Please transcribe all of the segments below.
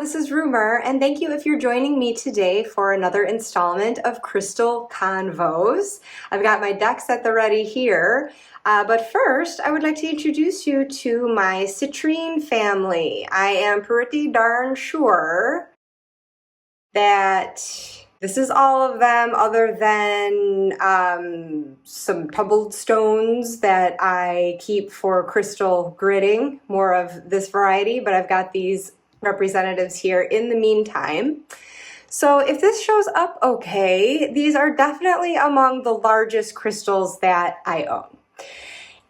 this is Rumor, and thank you if you're joining me today for another installment of Crystal Convos. I've got my decks at the ready here, but first I would like to introduce you to my Citrine family. I am pretty darn sure that this is all of them other than some tumbled stones that I keep for crystal gridding, more of this variety, but I've got these representatives here in the meantime. So if this shows up okay, these are definitely among the largest crystals that I own.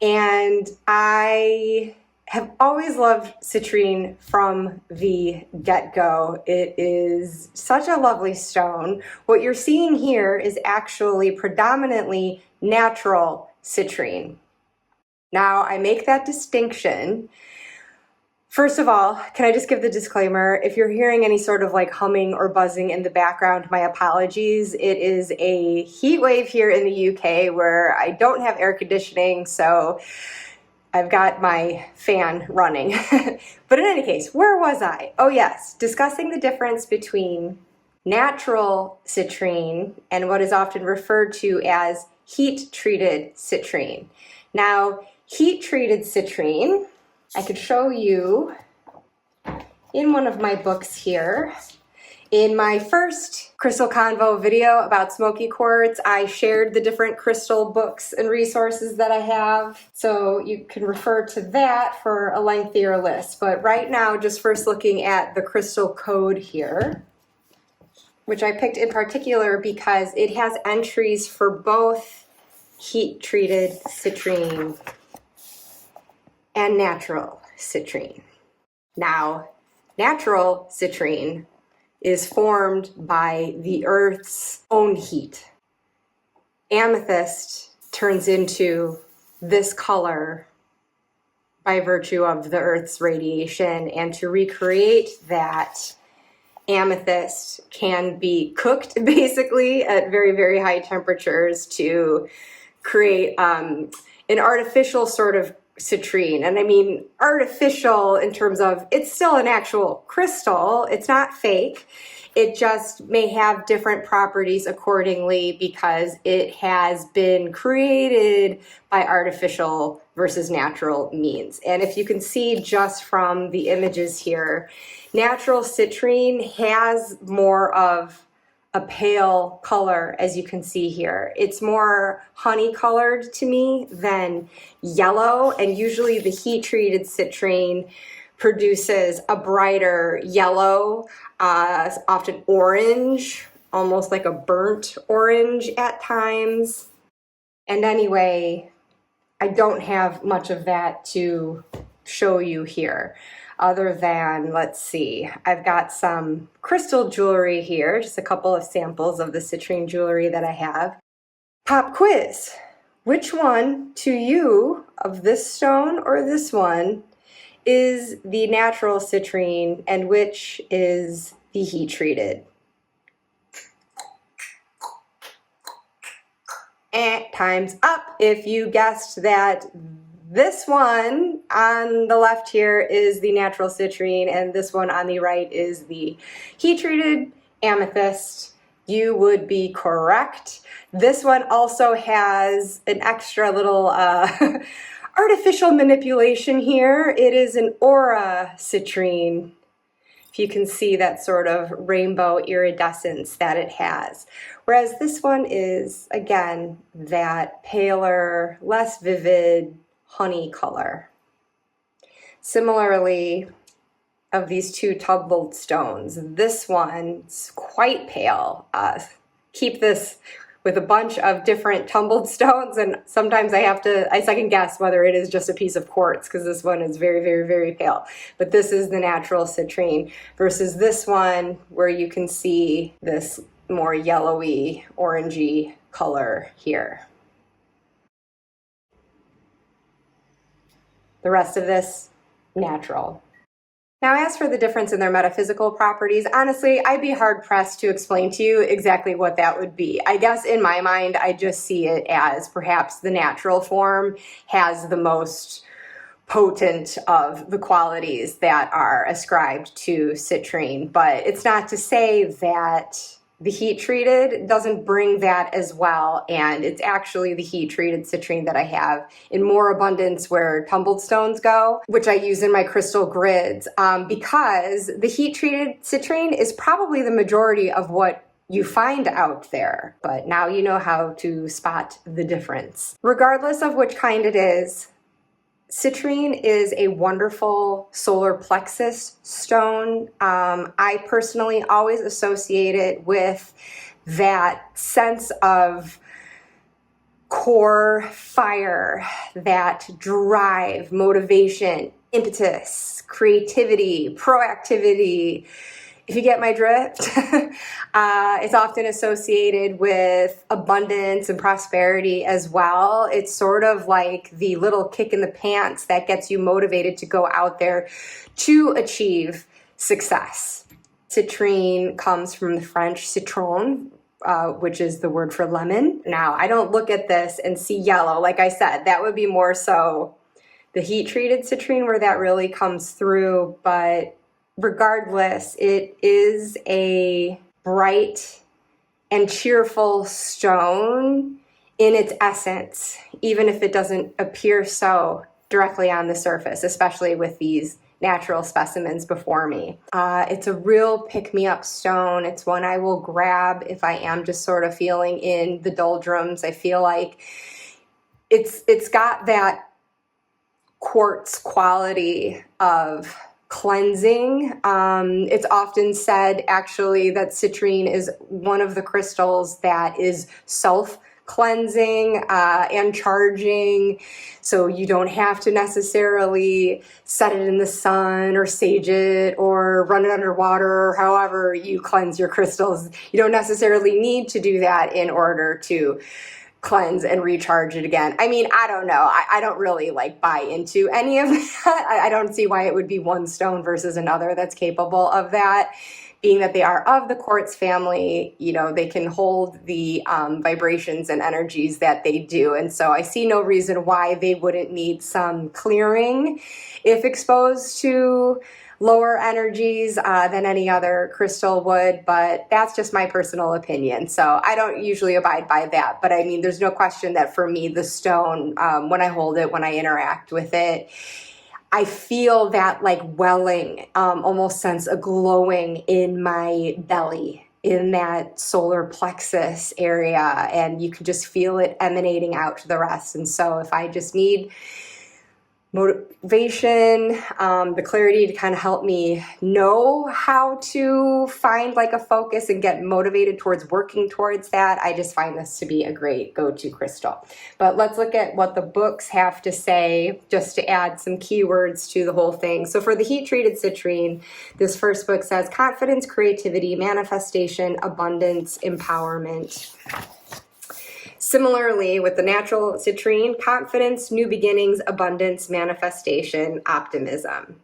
And I have always loved citrine from the get-go. It is such a lovely stone. What you're seeing here is actually predominantly natural citrine. Now, I make that distinction. First of all, can I just give the disclaimer? If you're hearing any sort of like humming or buzzing in the background, my apologies. It is a heat wave here in the UK where I don't have air conditioning, so I've got my fan running. But in any case, where was I? Oh yes, discussing the difference between natural citrine and what is often referred to as heat-treated citrine. Now, heat-treated citrine, I could show you in one of my books here. In my first Crystal Convo video about smoky quartz, I shared the different crystal books and resources that I have. So you can refer to that for a lengthier list. But right now, just first looking at the crystal code here, which I picked in particular because it has entries for both heat-treated citrine and natural citrine. Now, natural citrine is formed by the Earth's own heat. Amethyst turns into this color by virtue of the Earth's radiation, and to recreate that, amethyst can be cooked basically at very, very high temperatures to create an artificial sort of citrine. And I mean artificial in terms of it's still an actual crystal, it's not fake, it just may have different properties accordingly because it has been created by artificial versus natural means. And if you can see just from the images here, natural citrine has more of a pale color, as you can see here. It's more honey colored to me than yellow, and usually the heat-treated citrine produces a brighter yellow, often orange, almost like a burnt orange at times. And anyway, I don't have much of that to show you here. Other than, let's see, I've got some crystal jewelry here, just a couple of samples of the citrine jewelry that I have. Pop quiz. Which one to you of this stone or this one is the natural citrine and which is the heat treated? And time's up. If you guessed that this one on the left here is the natural citrine and this one on the right is the heat-treated amethyst, you would be correct. This one also has an extra little artificial manipulation here. It is an aura citrine. If you can see that sort of rainbow iridescence that it has. Whereas this one is, again, that paler, less vivid, honey color. Similarly, of these two tumbled stones, this one's quite pale. Keep this with a bunch of different tumbled stones, and sometimes I second guess whether it is just a piece of quartz because this one is very, very, very pale. But this is the natural citrine versus this one where you can see this more yellowy, orangey color here. The rest of this, natural. Now, as for the difference in their metaphysical properties, honestly, I'd be hard-pressed to explain to you exactly what that would be. I guess in my mind, I just see it as perhaps the natural form has the most potent of the qualities that are ascribed to citrine. But it's not to say that the heat treated doesn't bring that as well, and it's actually the heat treated citrine that I have in more abundance where tumbled stones go, which I use in my crystal grids, because the heat treated citrine is probably the majority of what you find out there. But now you know how to spot the difference. Regardless of which kind it is, citrine is a wonderful solar plexus stone. I personally always associate it with that sense of core fire, that drive, motivation, impetus, creativity, proactivity. If you get my drift, it's often associated with abundance and prosperity as well. It's sort of like the little kick in the pants that gets you motivated to go out there to achieve success. Citrine comes from the French citron, which is the word for lemon. Now, I don't look at this and see yellow. Like I said, that would be more so the heat-treated citrine where that really comes through, but regardless, it is a bright and cheerful stone in its essence, even if it doesn't appear so directly on the surface, especially with these natural specimens before me. It's a real pick-me-up stone. It's one I will grab if I am just sort of feeling in the doldrums. I feel like it's got that quartz quality of cleansing. It's often said actually that citrine is one of the crystals that is self-cleansing and charging, so you don't have to necessarily set it in the sun or sage it or run it underwater, or however you cleanse your crystals. You don't necessarily need to do that in order to cleanse and recharge it again. I mean, I don't know. I don't really like buy into any of that. I don't see why it would be one stone versus another that's capable of that. Being that they are of the quartz family, you know, they can hold the vibrations and energies that they do. And so I see no reason why they wouldn't need some clearing if exposed to lower energies than any other crystal would, but that's just my personal opinion. So I don't usually abide by that, but I mean, there's no question that for me, the stone, when I hold it, when I interact with it, I feel that like welling, almost sense a glowing in my belly, in that solar plexus area, and you can just feel it emanating out to the rest. And so if I just need motivation, the clarity to kind of help me know how to find like a focus and get motivated towards working towards that, I just find this to be a great go-to crystal. But let's look at what the books have to say, just to add some keywords to the whole thing. So for the heat-treated citrine, this first book says confidence, creativity, manifestation, abundance, empowerment. Similarly, with the natural citrine, confidence, new beginnings, abundance, manifestation, optimism.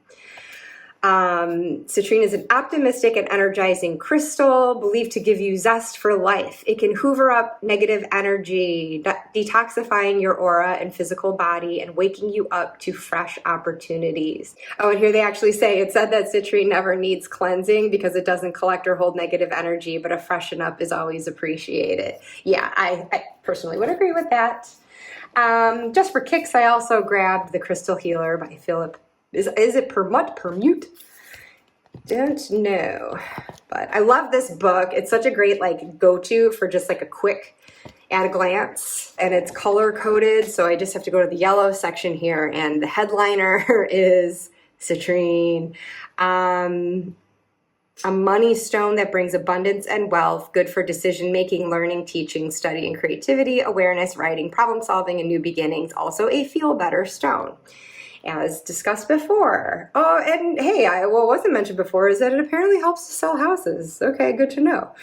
Citrine is an optimistic and energizing crystal believed to give you zest for life. It can hoover up negative energy, detoxifying your aura and physical body and waking you up to fresh opportunities. Oh, and here they actually say, it said that citrine never needs cleansing because it doesn't collect or hold negative energy, but a freshen up is always appreciated. Yeah, I personally would agree with that. Just for kicks, I also grabbed the Crystal Healer by Philip. Is it Permute? Don't know, but I love this book. It's such a great like go-to for just like a quick at a glance, and it's color coded, so I just have to go to the yellow section here, and the headliner is citrine. A money stone that brings abundance and wealth, good for decision-making, learning, teaching, studying, creativity, awareness, writing, problem solving, and new beginnings. Also a feel-better stone, as discussed before. Oh, and hey, what wasn't mentioned before is that it apparently helps to sell houses. Okay, good to know.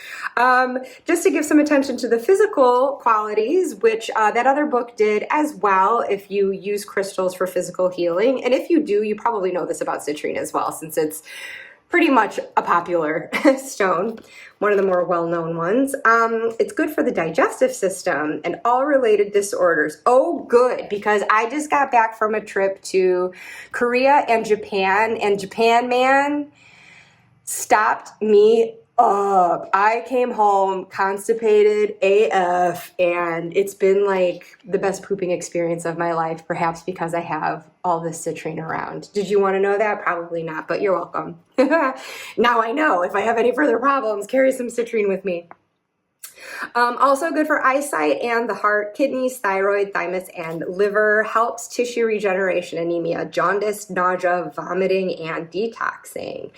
Just to give some attention to the physical qualities, which that other book did as well, if you use crystals for physical healing. And if you do, you probably know this about citrine as well, since it's pretty much a popular stone, one of the more well-known ones. It's good for the digestive system and all related disorders. Oh, good, because I just got back from a trip to Korea and Japan, man, stopped me up. I came home constipated AF, and it's been like the best pooping experience of my life, perhaps because I have all this citrine around. Did you want to know that? Probably not, but you're welcome. Now I know. If I have any further problems, carry some citrine with me. Also good for eyesight and the heart, kidneys, thyroid, thymus, and liver. Helps tissue regeneration, anemia, jaundice, nausea, vomiting, and detoxing.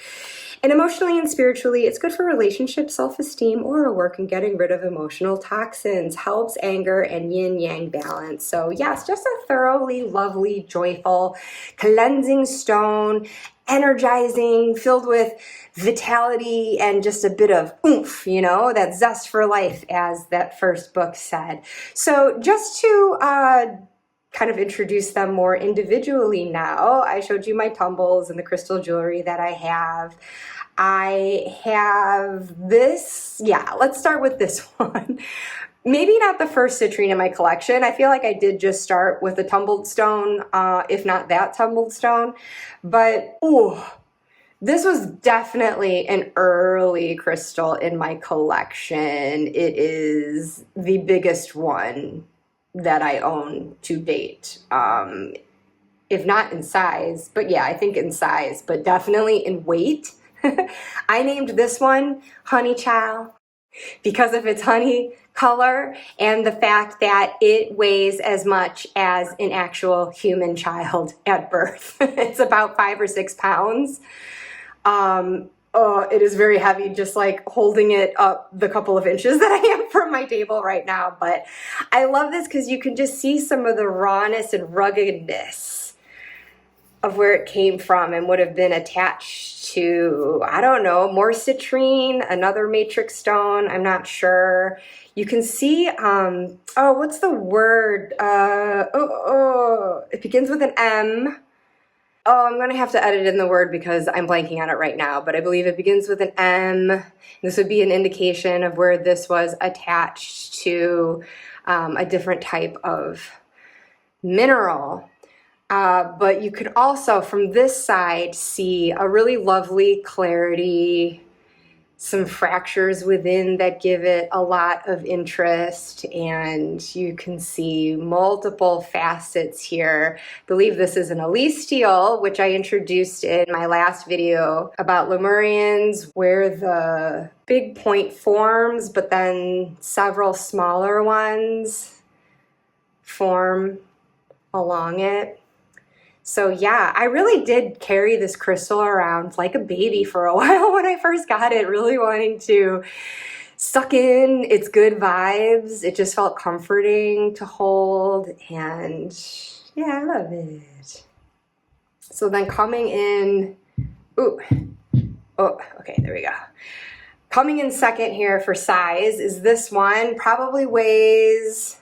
And emotionally and spiritually, it's good for relationships, self-esteem, aura work, and getting rid of emotional toxins. Helps anger and yin-yang balance. So yes, just a thoroughly lovely, joyful, cleansing stone, energizing, filled with vitality and just a bit of oomph, you know, that zest for life, as that first book said. So just to kind of introduce them more individually now, I showed you my tumbles and the crystal jewelry that I have. I have this, yeah, let's start with this one. Maybe not the first citrine in my collection. I feel like I did just start with a tumbled stone, if not that tumbled stone. But, ooh, this was definitely an early crystal in my collection. It is the biggest one that I own to date. If not in size, but yeah, I think in size, but definitely in weight. I named this one Honey Child because of its honey color and the fact that it weighs as much as an actual human child at birth. It's about 5 or 6 pounds. It is very heavy, just like holding it up the couple of inches that I am from my table right now. But I love this because you can just see some of the rawness and ruggedness of where it came from and would have been attached to, I don't know, more citrine, another matrix stone, I'm not sure. You can see, what's the word? It begins with an M. Oh, I'm going to have to edit in the word because I'm blanking on it right now, but I believe it begins with an M. This would be an indication of where this was attached to a different type of mineral. But you could also, from this side, see a really lovely clarity, some fractures within that give it a lot of interest, and you can see multiple facets here. I believe this is an Elise steel, which I introduced in my last video about Lemurians, where the big point forms, but then several smaller ones form along it. So yeah, I really did carry this crystal around like a baby for a while when I first got it, really wanting to suck in its good vibes. It just felt comforting to hold, and yeah, I love it. So then coming in, okay, there we go. Coming in second here for size is this one. Probably weighs,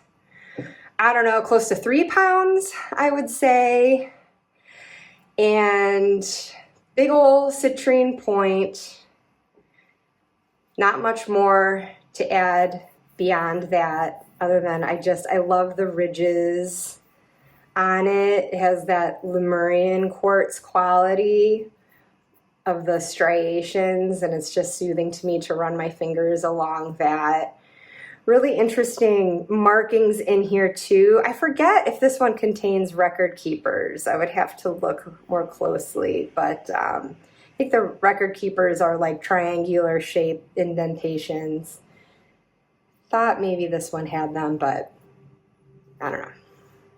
I don't know, close to 3 pounds, I would say. And big old citrine point. Not much more to add beyond that, other than I love the ridges on it. It has that Lemurian quartz quality of the striations, and it's just soothing to me to run my fingers along that. Really interesting markings in here too. I forget if this one contains record keepers. I would have to look more closely, but I think the record keepers are like triangular shaped indentations. Thought maybe this one had them, but I don't know.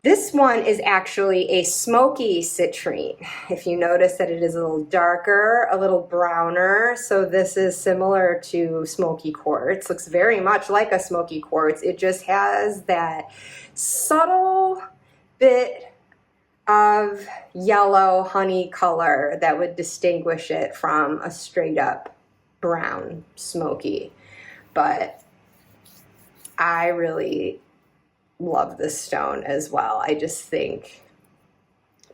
This one is actually a smoky citrine. If you notice that it is a little darker, a little browner, so this is similar to smoky quartz. Looks very much like a smoky quartz. It just has that subtle bit of yellow honey color that would distinguish it from a straight up brown smoky. But I really love this stone as well. I just think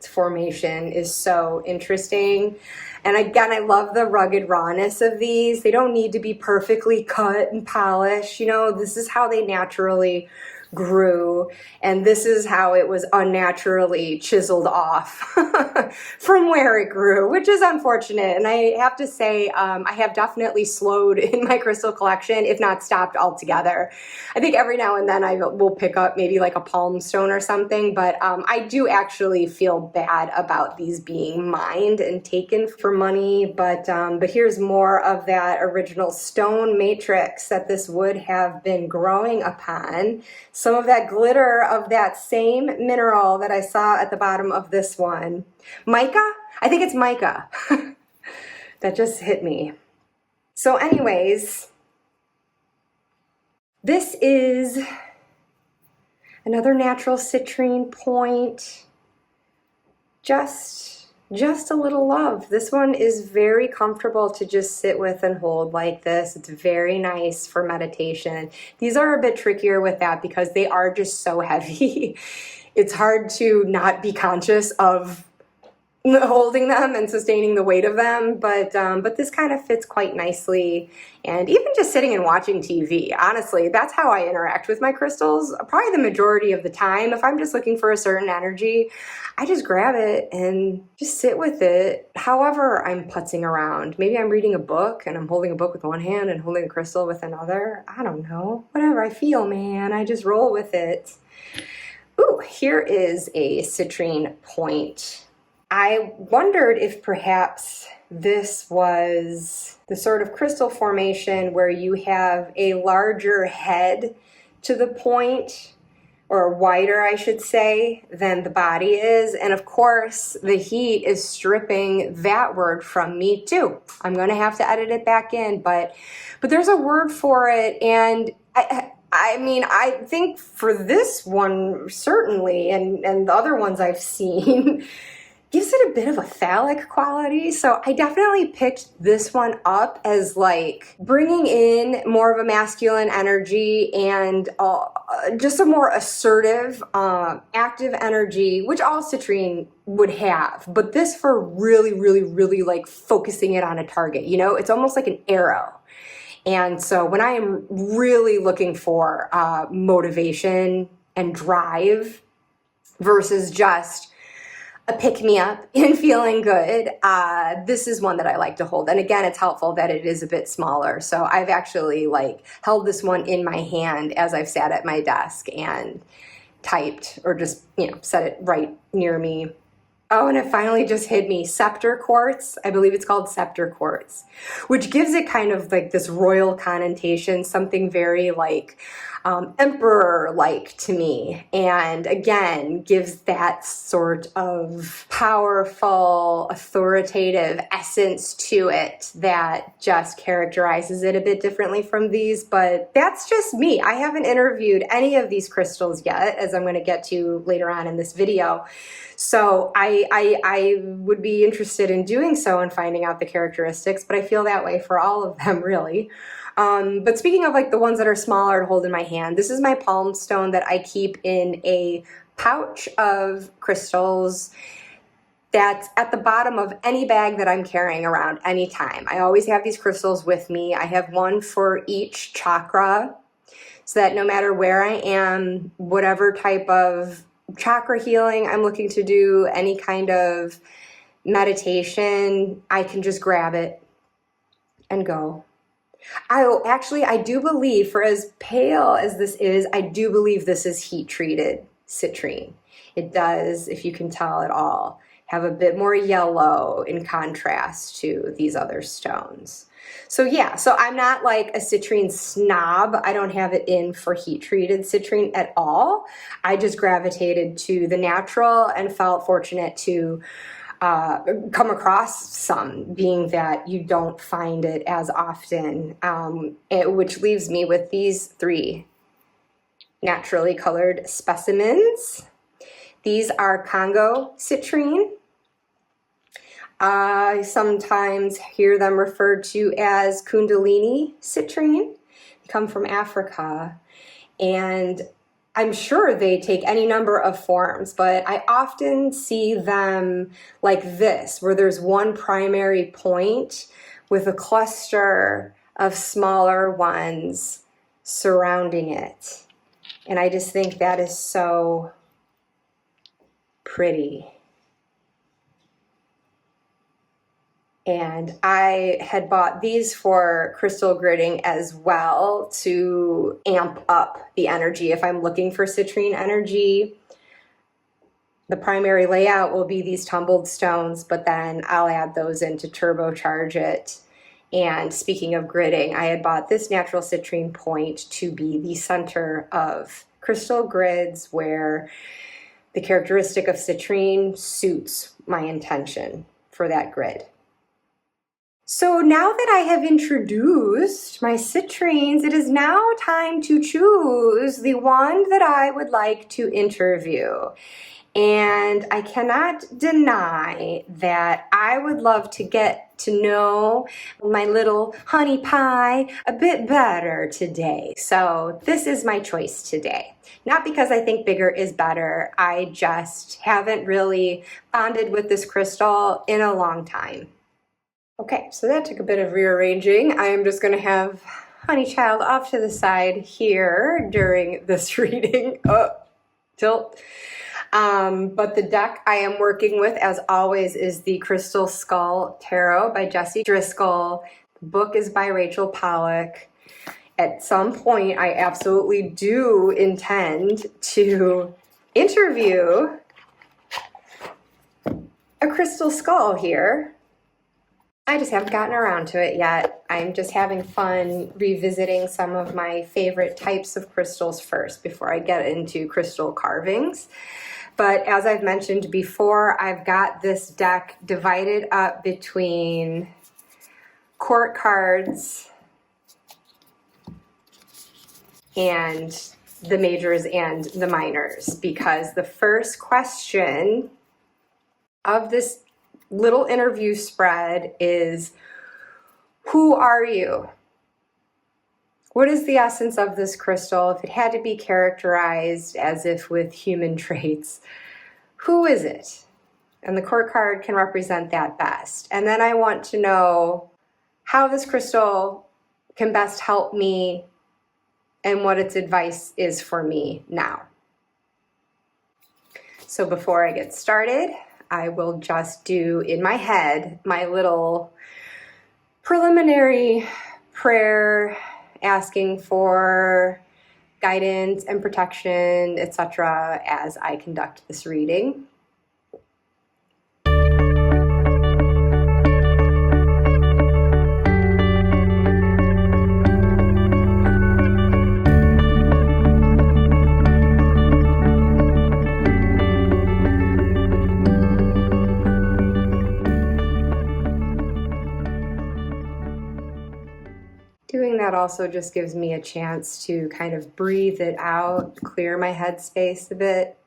formation is so interesting. And again, I love the rugged rawness of these. They don't need to be perfectly cut and polished. You know, this is how they naturally grew, and this is how it was unnaturally chiseled off from where it grew, which is unfortunate. And I have to say, I have definitely slowed in my crystal collection, if not stopped altogether. I think every now and then I will pick up maybe like a palm stone or something, but I do actually feel bad about these being mined and taken for money. But here's more of that original stone matrix that this would have been growing upon. Some of that glitter of that same mineral that I saw at the bottom of this one. Mica? I think it's mica. That just hit me. So anyways, this is another natural citrine point. Just a little love. This one is very comfortable to just sit with and hold like this. It's very nice for meditation. These are a bit trickier with that because they are just so heavy. It's hard to not be conscious of holding them and sustaining the weight of them, but this kind of fits quite nicely. And even just sitting and watching TV, honestly, that's how I interact with my crystals. Probably the majority of the time, if I'm just looking for a certain energy, I just grab it and just sit with it. However, I'm putzing around. Maybe I'm reading a book and I'm holding a book with one hand and holding a crystal with another. I don't know. Whatever I feel, man. I just roll with it. Ooh, here is a citrine point. I wondered if perhaps this was the sort of crystal formation where you have a larger head to the point, or wider, I should say, than the body is. And of course, the heat is stripping that word from me too. I'm going to have to edit it back in, but there's a word for it. And I mean, I think for this one, certainly, and the other ones I've seen, gives it a bit of a phallic quality. So I definitely picked this one up as like bringing in more of a masculine energy and just a more assertive, active energy, which all citrine would have. But this for really, really, really like focusing it on a target. You know, it's almost like an arrow. And so when I am really looking for motivation and drive versus just a pick-me-up and feeling good, this is one that I like to hold. And again, it's helpful that it is a bit smaller. So I've actually like held this one in my hand as I've sat at my desk and typed, or just, you know, set it right near me. Oh, and it finally just hit me. Scepter quartz. I believe it's called scepter quartz, which gives it kind of like this royal connotation, something very like emperor-like to me. And again, gives that sort of powerful, authoritative essence to it that just characterizes it a bit differently from these. But that's just me. I haven't interviewed any of these crystals yet, as I'm going to get to later on in this video. So I would be interested in doing so and finding out the characteristics, but I feel that way for all of them, really. But speaking of like the ones that are smaller to hold in my hand, this is my palm stone that I keep in a pouch of crystals that's at the bottom of any bag that I'm carrying around anytime. I always have these crystals with me. I have one for each chakra, so that no matter where I am, whatever type of chakra healing I'm looking to do, any kind of meditation, I can just grab it and go. I do believe, for as pale as this is, I do believe this is heat treated citrine. It does, if you can tell at all, have a bit more yellow in contrast to these other stones. So yeah, so I'm not like a citrine snob. I don't have it in for heat treated citrine at all. I just gravitated to the natural and felt fortunate to come across some, being that you don't find it as often, which leaves me with these three naturally colored specimens. These are Congo citrine. I sometimes hear them referred to as Kundalini citrine. They come from Africa, and I'm sure they take any number of forms, but I often see them like this, where there's one primary point with a cluster of smaller ones surrounding it. And I just think that is so pretty. And I had bought these for crystal gridding as well to amp up the energy. If I'm looking for citrine energy, the primary layout will be these tumbled stones, but then I'll add those in to turbocharge it. And speaking of gridding, I had bought this natural citrine point to be the center of crystal grids, where the characteristic of citrine suits my intention for that grid. So now that I have introduced my citrines, it is now time to choose the one that I would like to interview. And I cannot deny that I would love to get to know my little honey pie a bit better today. So this is my choice today. Not because I think bigger is better, I just haven't really bonded with this crystal in a long time. Okay, so that took a bit of rearranging. I am just going to have Honey Child off to the side here during this reading. Oh, tilt. But the deck I am working with, as always, is the Crystal Skull Tarot by Jessie Driscoll. The book is by Rachel Pollack. At some point, I absolutely do intend to interview a crystal skull here. I just haven't gotten around to it yet. I'm just having fun revisiting some of my favorite types of crystals first before I get into crystal carvings. But as I've mentioned before, I've got this deck divided up between court cards and the majors and the minors, because the first question of this little interview spread is, who are you? What is the essence of this crystal? If it had to be characterized as if with human traits, who is it? And the court card can represent that best. And then I want to know how this crystal can best help me and what its advice is for me now. So before I get started, I will just do in my head my little preliminary prayer asking for guidance and protection, etc., as I conduct this reading. Doing that also just gives me a chance to kind of breathe it out, clear my headspace a bit.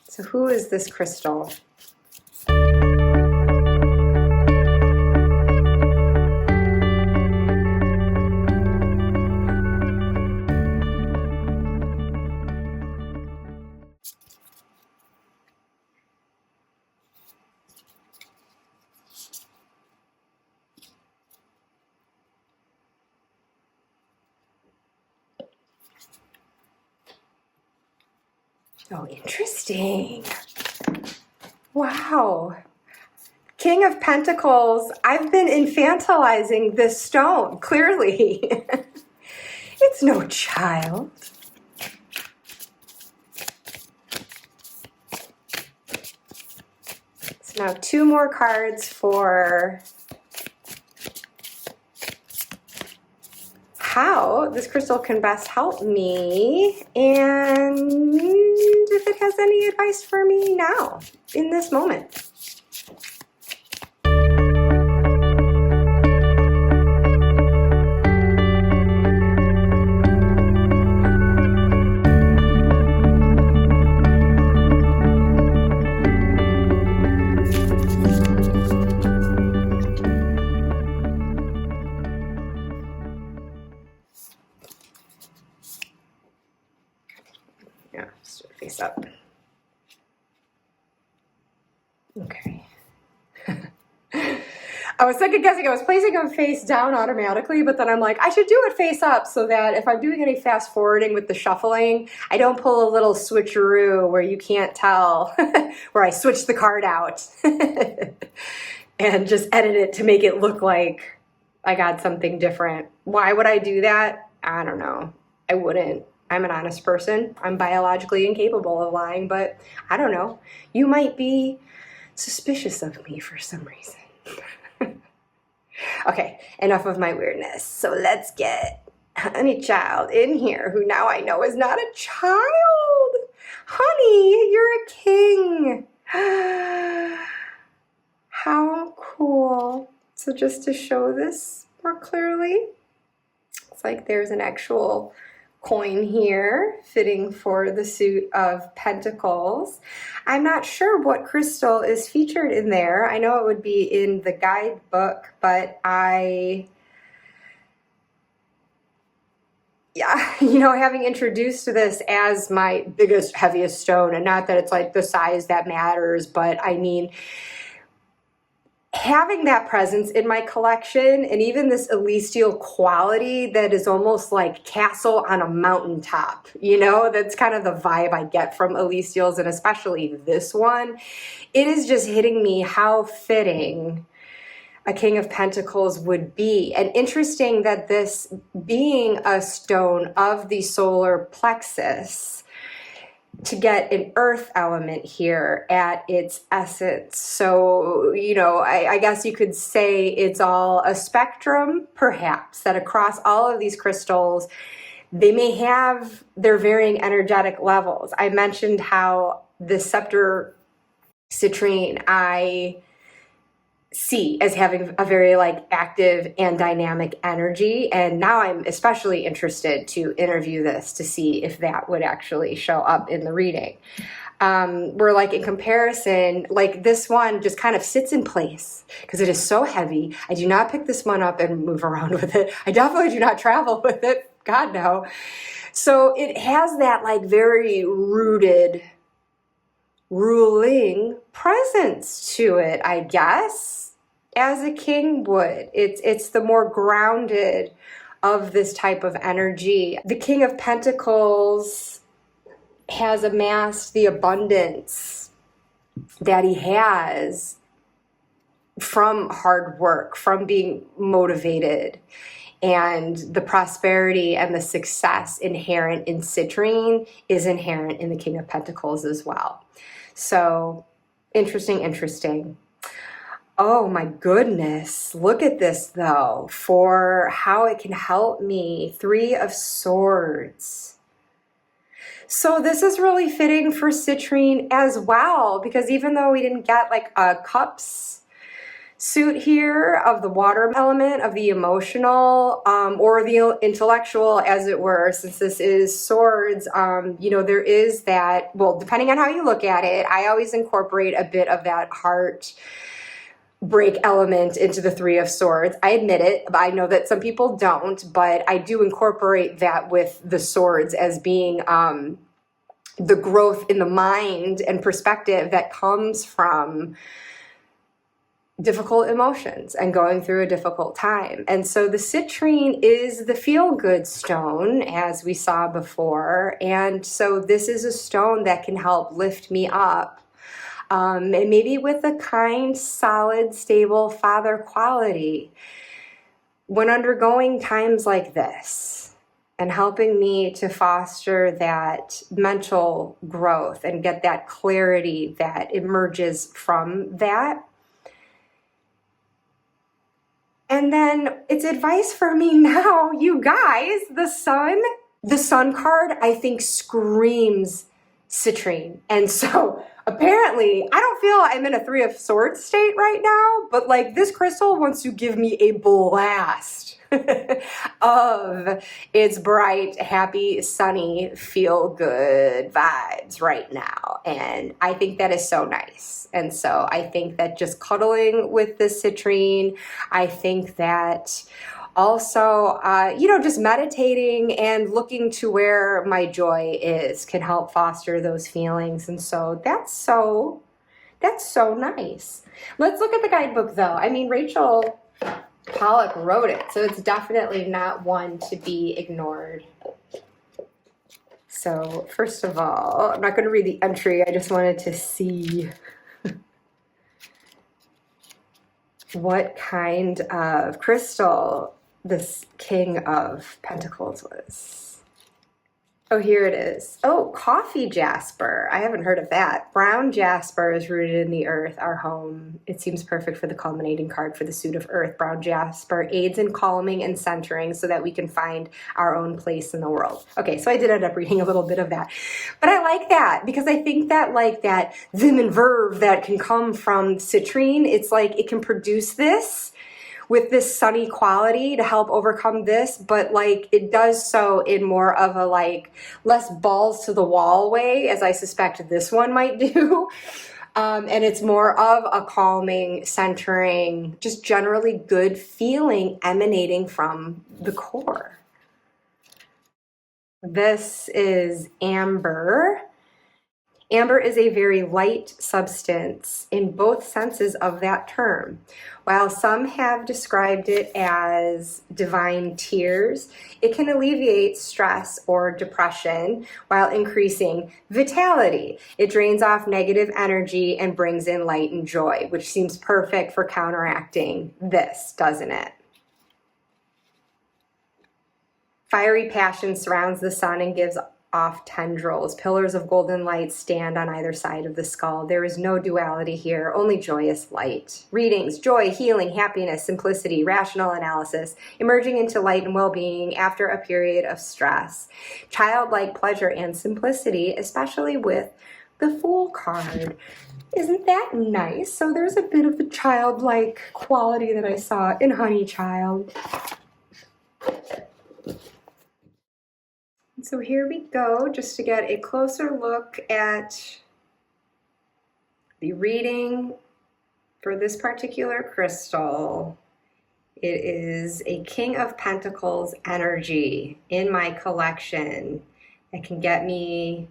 So who is this crystal? Oh, interesting. Wow. King of Pentacles. I've been infantilizing this stone, clearly. It's no child. So now 2 more cards for how this crystal can best help me, and if it has any advice for me now, in this moment. Yeah, just face up. Okay. I was second guessing. I was placing them face down automatically, but then I'm like, I should do it face up so that if I'm doing any fast forwarding with the shuffling, I don't pull a little switcheroo where you can't tell where I switch the card out and just edit it to make it look like I got something different. Why would I do that? I don't know. I wouldn't. I'm an honest person. I'm biologically incapable of lying, but I don't know. You might be suspicious of me for some reason. Okay, enough of my weirdness. So let's get Honey Child in here, who now I know is not a child. Honey, you're a king. How cool. So just to show this more clearly, it's like there's an actual coin here fitting for the suit of pentacles. I'm not sure what crystal is featured in there. I know it would be in the guidebook, but having introduced this as my biggest, heaviest stone, and not that it's like the size that matters, but I mean, having that presence in my collection and even this celestial quality that is almost like castle on a mountaintop, that's kind of the vibe I get from celestials, and especially this one. It is just hitting me how fitting a King of Pentacles would be. And interesting that this being a stone of the solar plexus, to get an earth element here at its essence. So, I guess you could say it's all a spectrum, perhaps, that across all of these crystals, they may have their varying energetic levels. I mentioned how the scepter citrine I see as having a very active and dynamic energy, and now I'm especially interested to interview this to see if that would actually show up in the reading. Where in comparison, this one just kind of sits in place because it is so heavy. I do not pick this one up and move around with it. I definitely do not travel with it. God, no. So it has that very rooted, ruling presence to it, I guess, as a king would. It's the more grounded of this type of energy. The King of Pentacles has amassed the abundance that he has from hard work, from being motivated, and the prosperity and the success inherent in Citrine is inherent in the King of Pentacles as well. So interesting. Oh my goodness, look at this though, for how it can help me. 3 of Swords. So this is really fitting for Citrine as well, because even though we didn't get a cups suit here of the water element, of the emotional, or the intellectual, as it were, since this is swords, there is that, well, depending on how you look at it, I always incorporate a bit of that heart break element into the 3 of Swords. I admit it. I know that some people don't, but I do incorporate that with the swords as being the growth in the mind and perspective that comes from difficult emotions and going through a difficult time. And so the citrine is the feel-good stone, as we saw before. And so this is a stone that can help lift me up. And maybe with a kind, solid, stable father quality when undergoing times like this, and helping me to foster that mental growth and get that clarity that emerges from that. And then it's advice for me now, you guys, the sun card, I think screams citrine. And so apparently I don't feel I'm in a 3 of Swords state right now, but this crystal wants to give me a blast of its bright, happy, sunny, feel good vibes right now. And I think that is so nice. And so I think that just cuddling with the citrine, I think that Also, just meditating and looking to where my joy is can help foster those feelings. And so that's so nice. Let's look at the guidebook though. I mean, Rachel Pollack wrote it, so it's definitely not one to be ignored. So first of all, I'm not going to read the entry. I just wanted to see what kind of crystal this King of Pentacles was. Oh, here it is. Oh, coffee jasper. I haven't heard of that. Brown jasper is rooted in the earth, our home. It seems perfect for the culminating card for the suit of earth. Brown jasper aids in calming and centering so that we can find our own place in the world. Okay, so I did end up reading a little bit of that. But I like that because I think that like that vim and verve that can come from citrine, it's like it can produce this with this sunny quality to help overcome this, but like it does so in more of a like less balls to the wall way, as I suspect this one might do. And it's more of a calming, centering, just generally good feeling emanating from the core. This is amber. Amber is a very light substance in both senses of that term. While some have described it as divine tears, it can alleviate stress or depression while increasing vitality. It drains off negative energy and brings in light and joy, which seems perfect for counteracting this, doesn't it? Fiery passion surrounds the sun and gives off tendrils. Pillars of golden light stand on either side of the skull. There is no duality here, only joyous light. Readings: joy, healing, happiness, simplicity, rational analysis, emerging into light and well-being after a period of stress. Childlike pleasure and simplicity, especially with the Fool card. Isn't that nice? So there's a bit of the childlike quality that I saw in Honey Child. So here we go, just to get a closer look at the reading for this particular crystal. It is a King of Pentacles energy in my collection that can get me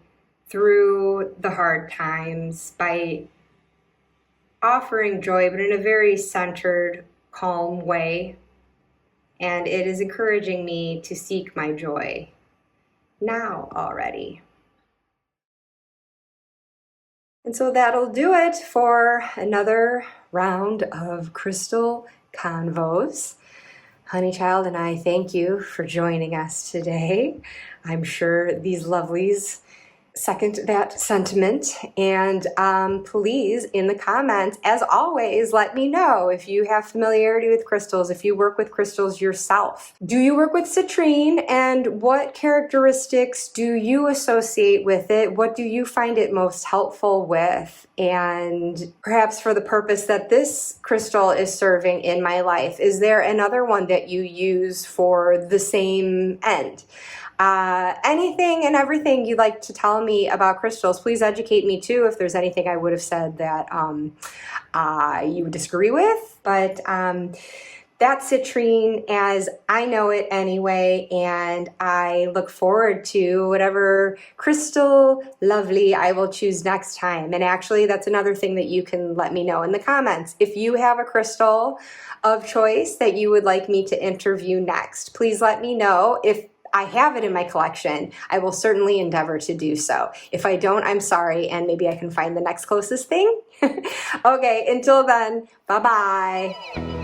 through the hard times by offering joy, but in a very centered, calm way. And it is encouraging me to seek my joy now already. And so that'll do it for another round of Crystal Convos. Honey Child and I thank you for joining us today. I'm sure these lovelies second that sentiment, and please in the comments, as always, let me know if you have familiarity with crystals, if you work with crystals yourself. Do you work with citrine, and what characteristics do you associate with it? What do you find it most helpful with? And perhaps for the purpose that this crystal is serving in my life, is there another one that you use for the same end? Anything and everything you'd like to tell me about crystals, please educate me too if there's anything I would have said that you would disagree with. But that's citrine as I know it anyway, and I look forward to whatever crystal lovely I will choose next time. And actually, that's another thing that you can let me know in the comments. If you have a crystal of choice that you would like me to interview next, please let me know. If I have it in my collection, I will certainly endeavor to do so. If I don't, I'm sorry, and maybe I can find the next closest thing. Okay, until then, bye-bye.